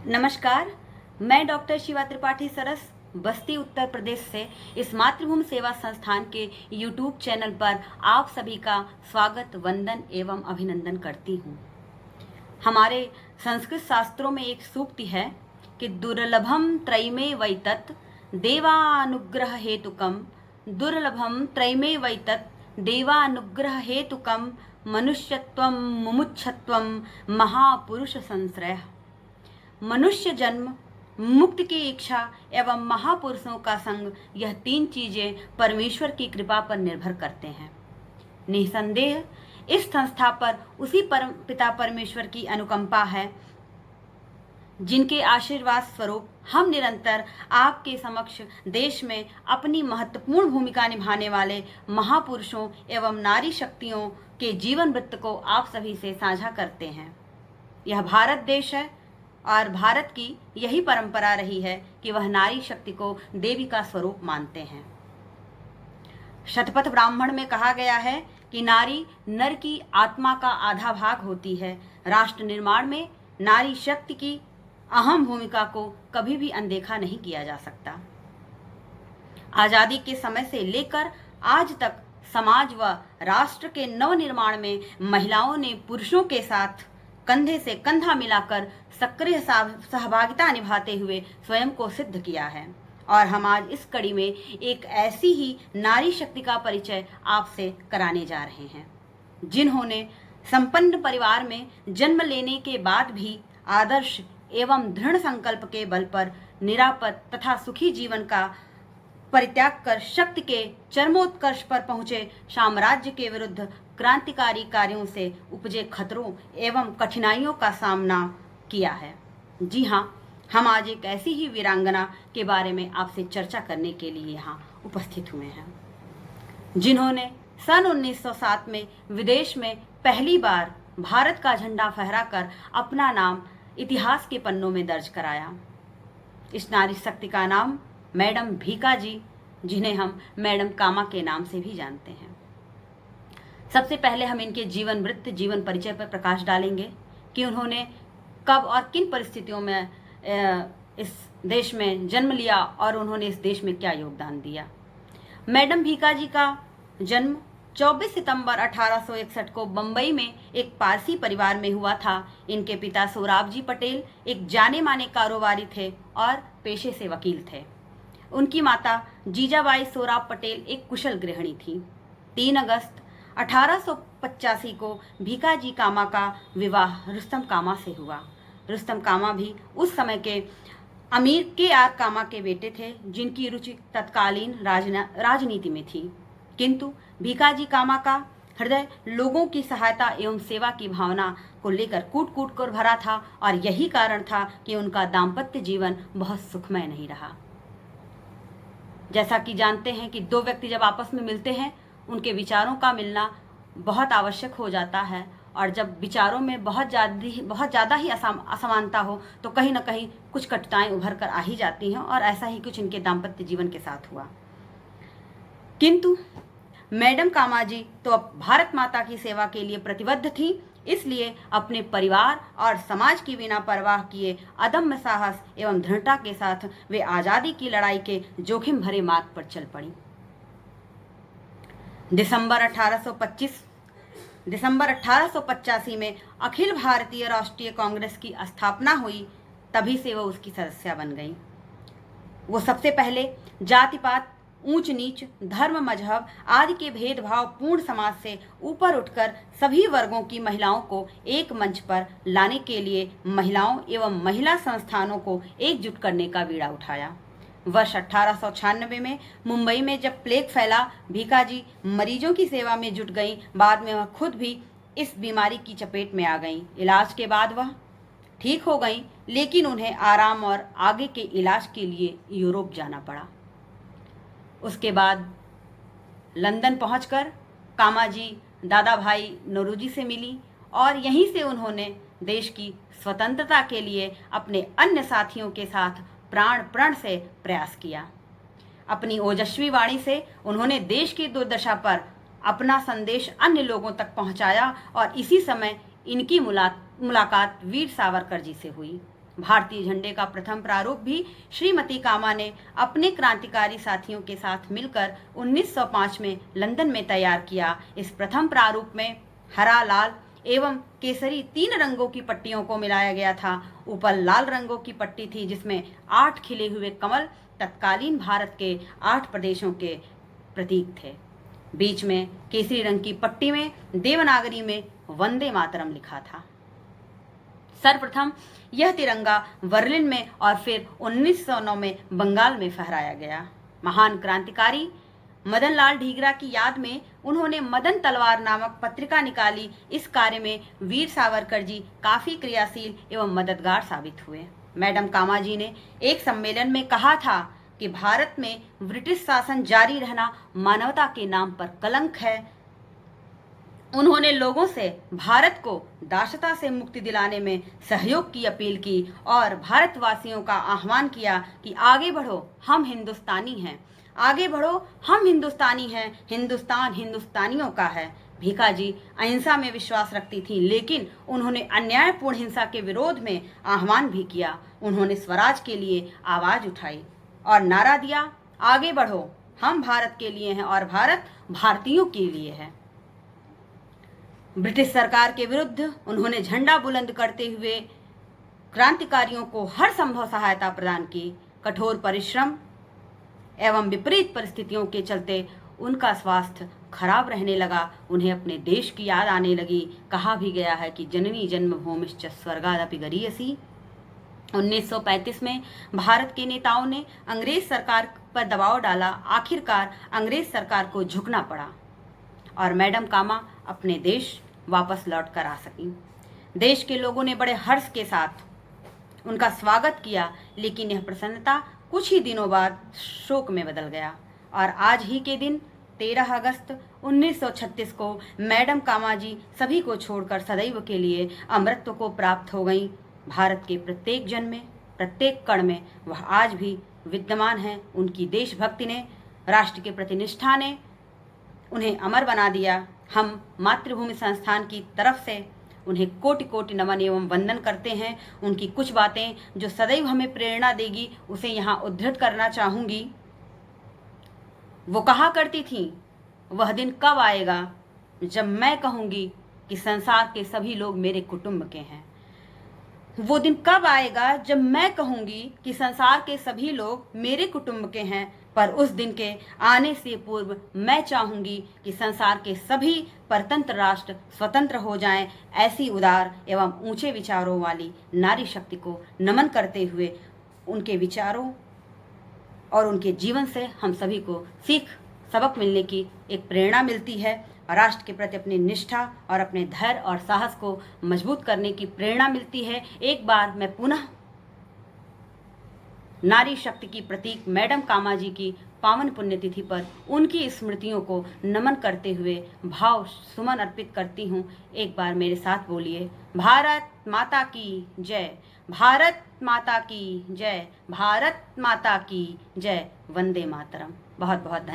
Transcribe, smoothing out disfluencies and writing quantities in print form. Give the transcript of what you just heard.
नमस्कार। मैं डॉक्टर शिवा त्रिपाठी सरस बस्ती उत्तर प्रदेश से इस मातृभूमि सेवा संस्थान के यूट्यूब चैनल पर आप सभी का स्वागत, वंदन एवं अभिनंदन करती हूँ। हमारे संस्कृत शास्त्रों में एक सूक्ति है कि दुर्लभम त्रयमे वैतत् देवानुग्रह हेतुकम, दुर्लभम त्रयमे वैतत् देवानुग्रह हेतुकम मनुष्यत्वम मुमुक्षत्वम महापुरुष संश्रय। मनुष्य जन्म, मुक्ति की इच्छा एवं महापुरुषों का संग, यह तीन चीजें परमेश्वर की कृपा पर निर्भर करते हैं। निसंदेह इस संस्था पर उसी परम पिता परमेश्वर की अनुकंपा है जिनके आशीर्वाद स्वरूप हम निरंतर आपके समक्ष देश में अपनी महत्वपूर्ण भूमिका निभाने वाले महापुरुषों एवं नारी शक्तियों के जीवन वृत्त को आप सभी से साझा करते हैं। यह भारत देश है और भारत की यही परंपरा रही है कि वह नारी शक्ति को देवी का स्वरूप मानते हैं। शतपथ ब्राह्मण में कहा गया है कि नारी नर की आत्मा का आधा भाग होती है। राष्ट्र निर्माण में नारी शक्ति की अहम भूमिका को कभी भी अनदेखा नहीं किया जा सकता। आजादी के समय से लेकर आज तक समाज व राष्ट्र के नवनिर्माण में महिलाओं ने पुरुषों के साथ कंधे से कंधा मिलाकर सक्रिय सहभागिता निभाते हुए स्वयं को सिद्ध किया है। और हम आज इस कड़ी में एक ऐसी ही नारी शक्ति का परिचय आपसे कराने जा रहे हैं जिन्होंने संपन्न परिवार में जन्म लेने के बाद भी आदर्श एवं दृढ़ संकल्प के बल पर निरापद तथा सुखी जीवन का परित्याग कर शक्ति के चरमोत्कर्ष पर पहुंचे साम्राज्य के विरुद्ध क्रांतिकारी कार्यों से उपजे खतरों एवं कठिनाइयों का सामना किया है। जी हाँ, हम आज एक ऐसी ही वीरांगना के बारे में आपसे चर्चा करने के लिए यहाँ उपस्थित हुए हैं जिन्होंने सन 1907 में विदेश में पहली बार भारत का झंडा फहराकर अपना नाम इतिहास के पन्नों में दर्ज कराया। इस नारी शक्ति का नाम मैडम भीका जी, जिन्हें हम मैडम कामा के नाम से भी जानते हैं। सबसे पहले हम इनके जीवन वृत्त, जीवन परिचय पर प्रकाश डालेंगे कि उन्होंने कब और किन परिस्थितियों में इस देश में जन्म लिया और उन्होंने इस देश में क्या योगदान दिया। मैडम भीका जी का जन्म 24 सितंबर 1861 को बम्बई में एक पारसी परिवार में हुआ था। इनके पिता सोराब जी पटेल एक जाने माने कारोबारी थे और पेशे से वकील थे। उनकी माता जीजाबाई सोराब पटेल एक कुशल गृहिणी थी। 3 अगस्त 1885 को भीका जी कामा का विवाह रुस्तम कामा से हुआ। रुस्तम कामा भी उस समय के अमीर के.आर. कामा के बेटे थे, जिनकी रुचि तत्कालीन राजनीति में थी। किंतु भीका जी कामा का हृदय लोगों की सहायता एवं सेवा की भावना को लेकर कूट कूट कर भरा था और यही कारण था कि उनका दाम्पत्य जीवन बहुत सुखमय नहीं रहा। जैसा कि जानते हैं कि दो व्यक्ति जब आपस में मिलते हैं, उनके विचारों का मिलना बहुत आवश्यक हो जाता है और जब विचारों में बहुत ज़्यादा ही असमानता हो तो कहीं ना कहीं कुछ कठिनाइयां उभर कर आ ही जाती हैं और ऐसा ही कुछ इनके दाम्पत्य जीवन के साथ हुआ। किंतु मैडम कामा जी तो अब भारत माता की सेवा के लिए प्रतिबद्ध थी, इसलिए अपने परिवार और समाज की बिना परवाह किए अदम्य साहस एवं दृढ़ता के साथ वे आज़ादी की लड़ाई के जोखिम भरे मार्ग पर चल पड़ी। दिसंबर 1885 में अखिल भारतीय राष्ट्रीय कांग्रेस की स्थापना हुई, तभी से वह उसकी सदस्य बन गई। वो सबसे पहले जाति पात, ऊंच नीच, धर्म, मजहब आदि के भेदभाव पूर्ण समाज से ऊपर उठकर सभी वर्गों की महिलाओं को एक मंच पर लाने के लिए महिलाओं एवं महिला संस्थानों को एकजुट करने का बीड़ा उठाया। वर्ष 1896 में मुंबई में जब प्लेग फैला, भीका जी मरीजों की सेवा में जुट गईं। बाद में वह खुद भी इस बीमारी की चपेट में आ गईं। इलाज के बाद वह ठीक हो गईं, लेकिन उन्हें आराम और आगे के इलाज के लिए यूरोप जाना पड़ा। उसके बाद लंदन पहुंचकर कामा जी दादा भाई नौरोजी से मिली और यहीं से उन्होंने देश की स्वतंत्रता के लिए अपने अन्य साथियों के साथ प्राण प्रण से प्रयास किया। अपनी ओजस्वी वाणी से उन्होंने देश की दुर्दशा पर अपना संदेश अन्य लोगों तक पहुंचाया और इसी समय इनकी मुलाकात वीर सावरकर जी से हुई। भारतीय झंडे का प्रथम प्रारूप भी श्रीमती कामा ने अपने क्रांतिकारी साथियों के साथ मिलकर 1905 में लंदन में तैयार किया। इस प्रथम प्रारूप में हरा, लाल एवं केसरी 3 रंगों की पट्टियों को मिलाया गया था। ऊपर लाल रंगों की पट्टी थी जिसमें 8 खिले हुए कमल तत्कालीन भारत के 8 प्रदेशों के प्रतीक थे। बीच में केसरी रंग की पट्टी में देवनागरी में वंदे मातरम लिखा था। सर्वप्रथम यह तिरंगा बर्लिन में और फिर 1909 में बंगाल में फहराया गया। महान क्रांतिकारी मदन लाल ढींगरा की याद में उन्होंने मदन तलवार नामक पत्रिका निकाली। इस कार्य में वीर सावरकर जी काफी क्रियाशील एवं मददगार साबित हुए। मैडम कामा जी ने एक सम्मेलन में कहा था कि भारत में ब्रिटिश शासन जारी रहना मानवता के नाम पर कलंक है। उन्होंने लोगों से भारत को दासता से मुक्ति दिलाने में सहयोग की अपील की और भारतवासियों का आह्वान किया कि आगे बढ़ो, हम हिंदुस्तानी हैं, आगे बढ़ो, हम हिंदुस्तानी हैं, हिंदुस्तान हिंदुस्तानियों का है। भीखा जी अहिंसा में विश्वास रखती थी, लेकिन उन्होंने अन्यायपूर्ण हिंसा के विरोध में आह्वान भी किया। उन्होंने स्वराज के लिए आवाज उठाई और नारा दिया, आगे बढ़ो, हम भारत के लिए हैं और भारत भारतीयों के लिए है। ब्रिटिश सरकार के विरुद्ध उन्होंने झंडा बुलंद करते हुए क्रांतिकारियों को हर संभव सहायता प्रदान की। कठोर परिश्रम एवं विपरीत परिस्थितियों के चलते उनका स्वास्थ्य खराब रहने लगा। उन्हें अपने देश की याद आने लगी। कहा भी गया है कि जननी जन्मभूमिश्च स्वर्गादपि गरीयसी। 1935 में भारत के नेताओं ने अंग्रेज सरकार पर दबाव डाला। आखिरकार अंग्रेज सरकार को झुकना पड़ा और मैडम कामा अपने देश वापस लौट कर आ सकी। देश के लोगों ने बड़े हर्ष के साथ उनका स्वागत किया, लेकिन यह प्रसन्नता कुछ ही दिनों बाद शोक में बदल गया और आज ही के दिन 13 अगस्त 1936 को मैडम कामा जी सभी को छोड़कर सदैव के लिए अमरत्व को प्राप्त हो गईं। भारत के प्रत्येक जन में, प्रत्येक कण में वह आज भी विद्यमान है। उनकी देशभक्ति ने, राष्ट्र के प्रति निष्ठा ने उन्हें अमर बना दिया। हम मातृभूमि संस्थान की तरफ से उन्हें कोटि कोटि नमन एवं वंदन करते हैं। उनकी कुछ बातें जो सदैव हमें प्रेरणा देगी उसे यहाँ उद्धृत करना चाहूँगी। वो कहा करती थी, वह दिन कब आएगा जब मैं कहूँगी कि संसार के सभी लोग मेरे कुटुंब के हैं। वो दिन कब आएगा जब मैं कहूँगी कि संसार के सभी लोग मेरे कुटुंब के हैं, पर उस दिन के आने से पूर्व मैं चाहूँगी कि संसार के सभी परतंत्र राष्ट्र स्वतंत्र हो जाएं। ऐसी उदार एवं ऊंचे विचारों वाली नारी शक्ति को नमन करते हुए उनके विचारों और उनके जीवन से हम सभी को सबक मिलने की एक प्रेरणा मिलती है। राष्ट्र के प्रति अपनी निष्ठा और अपने धैर्य और साहस को मजबूत करने की प्रेरणा मिलती है। एक बार मैं पुनः नारी शक्ति की प्रतीक मैडम कामा जी की पावन पुण्यतिथि पर उनकी स्मृतियों को नमन करते हुए भाव सुमन अर्पित करती हूँ। एक बार मेरे साथ बोलिए, भारत माता की जय, भारत माता की जय, भारत माता की जय, वंदे मातरम। बहुत बहुत धन्यवाद।